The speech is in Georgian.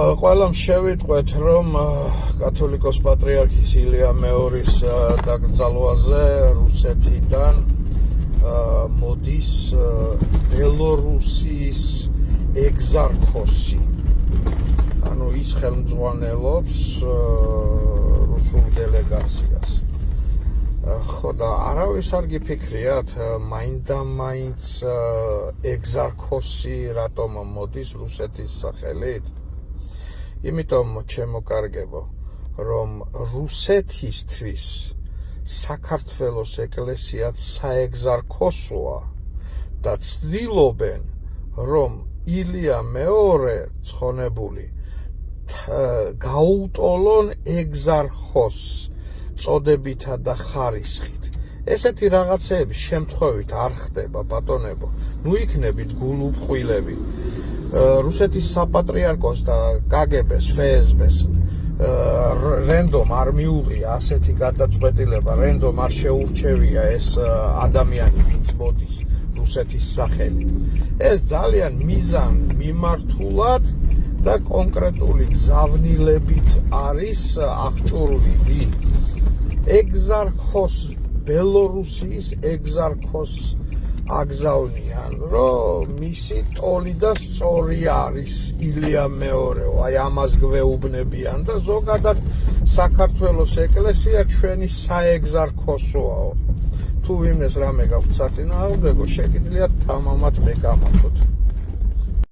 ყველამ შევიტყვეთ, რომ კათოლიკოს პატრიარქის ილია მეორის დაკრძალვაზე რუსეთიდან მოდის ბელორუსიის ეგზარქოსი. ანუ ის ხელმძღვანელობს რუსულ დელეგაციას. ხო და არავის არ გიფიქრიათ, მაინდამაინც ეგზარქოსი რატომ მოდის რუსეთის სახელით? იმიტომ ჩემოკარგებო, რომ რუსეთისთვის საქართველოს ეკლესიაც საეგზარქოსოა და ცდილობენ, რომ ილია მეორე ცხონებული გაუტოლონ ეგზარქოსს წოდებითა და ხარისხით. ესეთი რაღაცეები შემთხვევით არ ხდება, ბატონებო. ნუ იქნებით გულუფხვილები. რუსეთის საპატრიარქოს და კგბ-ს, ფსბ-ს რენდომ არ მიუღია ასეთი გადაწყვეტილება, რენდომ არ შეურჩევია ეს ადამიანი, ვინც მოდის რუსეთის სახელით. ეს ძალიან მიზან მიმართულად და კონკრეტული გზავნილებით არის აღჭურვილი. ეგზარქოს, ბელორუსიის ეგზარქოს აგზავნიან, რომ მისი ტოლი და სწორი არის ილია მეორეო, აი ამას გვეუბნებიან და ზოგადად საქართველოს ეკლესია ჩვენი საეგზარქოსოაო. თუ ვინმეს რამე გაქვთ საწინააღმდეგო, შეგიძლიათ თამამად მეკამათოთ.